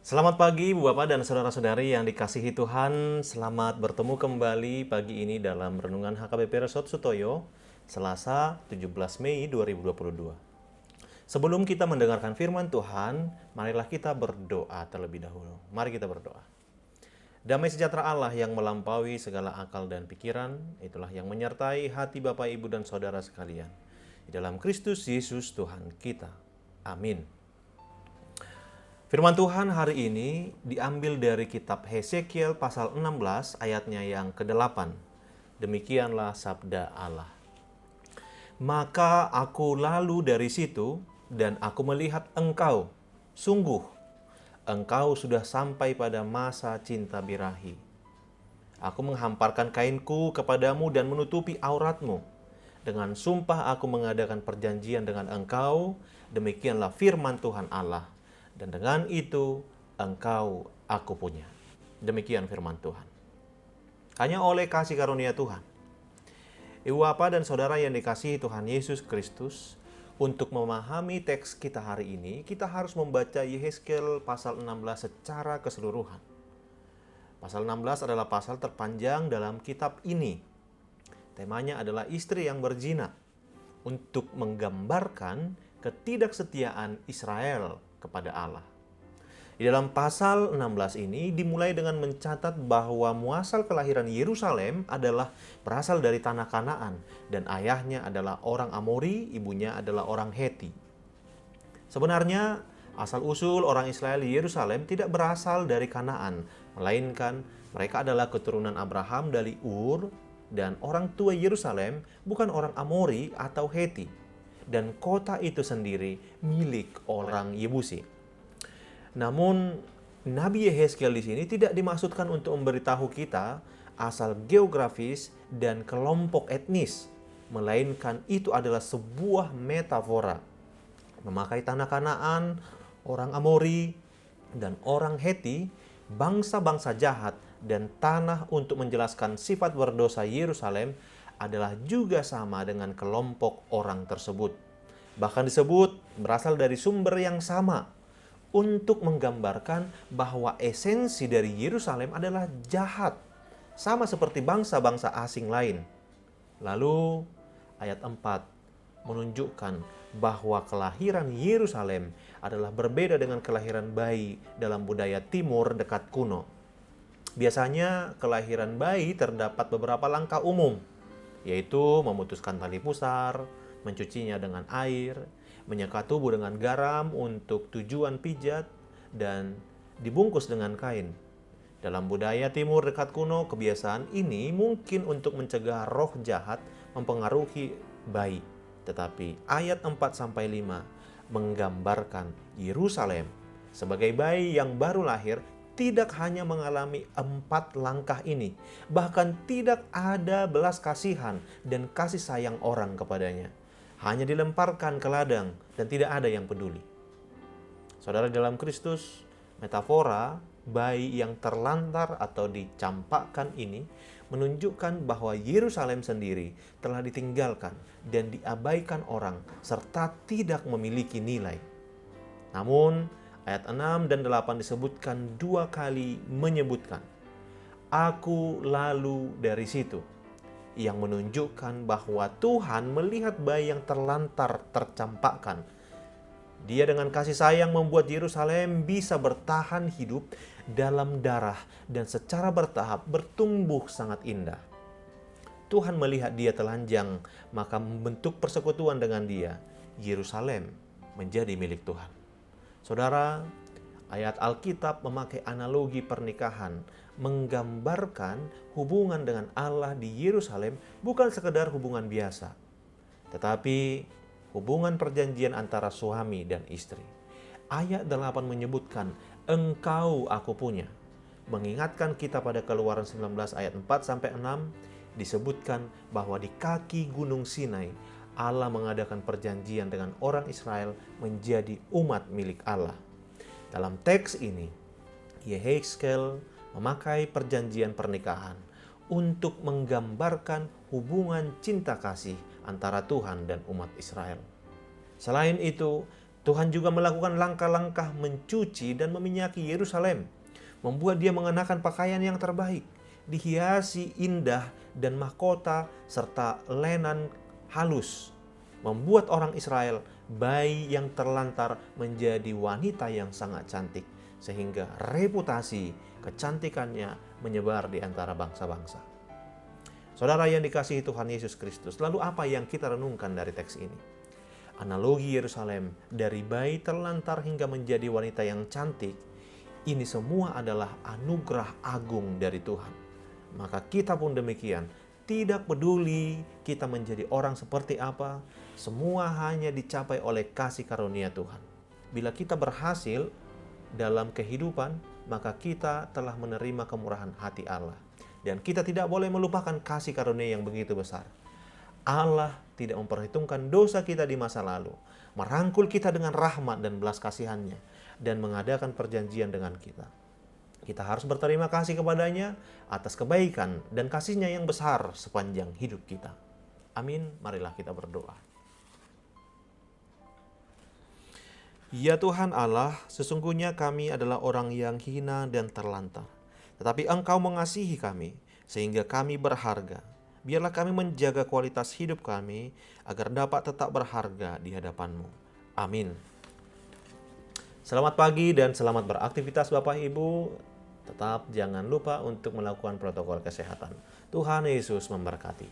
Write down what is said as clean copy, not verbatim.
Selamat pagi Bapak dan Saudara-saudari yang dikasihi Tuhan. Selamat bertemu kembali pagi ini dalam Renungan HKBP Resort Sutoyo, Selasa 17 Mei 2022. Sebelum kita mendengarkan firman Tuhan, marilah kita berdoa terlebih dahulu. Mari kita berdoa. Damai sejahtera Allah yang melampaui segala akal dan pikiran, itulah yang menyertai hati Bapak, Ibu, dan Saudara sekalian. Di dalam Kristus Yesus Tuhan kita. Amin. Firman Tuhan hari ini diambil dari kitab Hesekiel pasal 16 ayatnya yang ke-8. Demikianlah sabda Allah. Maka aku lalu dari situ dan aku melihat engkau. Sungguh, engkau sudah sampai pada masa cinta birahi. Aku menghamparkan kainku kepadamu dan menutupi auratmu. Dengan sumpah aku mengadakan perjanjian dengan engkau. Demikianlah firman Tuhan Allah. Dan dengan itu, engkau aku punya. Demikian firman Tuhan. Hanya oleh kasih karunia Tuhan, Ibu Bapak dan Saudara yang dikasihi Tuhan Yesus Kristus, untuk memahami teks kita hari ini, kita harus membaca Yehezkiel pasal 16 secara keseluruhan. Pasal 16 adalah pasal terpanjang dalam kitab ini. Temanya adalah istri yang berzina, untuk menggambarkan ketidaksetiaan Israel kepada Allah. Di dalam pasal 16 ini dimulai dengan mencatat bahwa muasal kelahiran Yerusalem adalah berasal dari tanah Kanaan dan ayahnya adalah orang Amori, ibunya adalah orang Heti. Sebenarnya asal-usul orang Israel di Yerusalem tidak berasal dari Kanaan, melainkan mereka adalah keturunan Abraham dari Ur, dan orang tua Yerusalem bukan orang Amori atau Heti. Dan kota itu sendiri milik orang Yebusi. Namun, Nabi Yehezkiel di sini tidak dimaksudkan untuk memberitahu kita asal geografis dan kelompok etnis, melainkan itu adalah sebuah metafora. Memakai tanah Kanaan, orang Amori, dan orang Heti, bangsa-bangsa jahat dan tanah untuk menjelaskan sifat berdosa Yerusalem adalah juga sama dengan kelompok orang tersebut. Bahkan disebut berasal dari sumber yang sama untuk menggambarkan bahwa esensi dari Yerusalem adalah jahat, sama seperti bangsa-bangsa asing lain. Lalu ayat 4 menunjukkan bahwa kelahiran Yerusalem adalah berbeda dengan kelahiran bayi dalam budaya timur dekat kuno. Biasanya kelahiran bayi terdapat beberapa langkah umum, yaitu memutuskan tali pusar, mencucinya dengan air, menyeka tubuh dengan garam untuk tujuan pijat, dan dibungkus dengan kain. Dalam budaya timur dekat kuno, kebiasaan ini mungkin untuk mencegah roh jahat mempengaruhi bayi. Tetapi ayat 4-5 menggambarkan Yerusalem sebagai bayi yang baru lahir tidak hanya mengalami 4 langkah ini, bahkan tidak ada belas kasihan dan kasih sayang orang kepadanya. Hanya dilemparkan ke ladang dan tidak ada yang peduli. Saudara dalam Kristus, metafora bayi yang terlantar atau dicampakkan ini menunjukkan bahwa Yerusalem sendiri telah ditinggalkan dan diabaikan orang serta tidak memiliki nilai. Namun, ayat 6 dan 8 disebutkan 2 kali menyebutkan, "Aku lalu dari situ," yang menunjukkan bahwa Tuhan melihat bayi yang terlantar tercampakkan. Dia dengan kasih sayang membuat Yerusalem bisa bertahan hidup dalam darah dan secara bertahap bertumbuh sangat indah. Tuhan melihat dia telanjang, maka membentuk persekutuan dengan dia. Yerusalem menjadi milik Tuhan. Saudara, ayat Alkitab memakai analogi pernikahan, menggambarkan hubungan dengan Allah di Yerusalem bukan sekedar hubungan biasa, tetapi hubungan perjanjian antara suami dan istri. Ayat 8 menyebutkan, "Engkau aku punya." Mengingatkan kita pada Keluaran 19 ayat 4-6, disebutkan bahwa di kaki Gunung Sinai, Allah mengadakan perjanjian dengan orang Israel menjadi umat milik Allah. Dalam teks ini, Yehezkiel memakai perjanjian pernikahan untuk menggambarkan hubungan cinta kasih antara Tuhan dan umat Israel. Selain itu, Tuhan juga melakukan langkah-langkah mencuci dan meminyaki Yerusalem, membuat dia mengenakan pakaian yang terbaik, dihiasi indah dan mahkota serta lenan halus, membuat orang Israel bayi yang terlantar menjadi wanita yang sangat cantik, sehingga reputasi kecantikannya menyebar di antara bangsa-bangsa. Saudara yang dikasihi Tuhan Yesus Kristus, lalu apa yang kita renungkan dari teks ini? Analogi Yerusalem dari bayi terlantar hingga menjadi wanita yang cantik, ini semua adalah anugerah agung dari Tuhan. Maka kita pun demikian, tidak peduli kita menjadi orang seperti apa, semua hanya dicapai oleh kasih karunia Tuhan. Bila kita berhasil dalam kehidupan, maka kita telah menerima kemurahan hati Allah. Dan kita tidak boleh melupakan kasih karunia yang begitu besar. Allah tidak memperhitungkan dosa kita di masa lalu, merangkul kita dengan rahmat dan belas kasihannya, dan mengadakan perjanjian dengan kita. Kita harus berterima kasih kepadanya atas kebaikan dan kasihnya yang besar sepanjang hidup kita. Amin. Marilah kita berdoa. Ya Tuhan Allah, sesungguhnya kami adalah orang yang hina dan terlantar. Tetapi Engkau mengasihi kami, sehingga kami berharga. Biarlah kami menjaga kualitas hidup kami, agar dapat tetap berharga di hadapan-Mu. Amin. Selamat pagi dan selamat beraktivitas Bapak Ibu. Tetap jangan lupa untuk melakukan protokol kesehatan. Tuhan Yesus memberkati.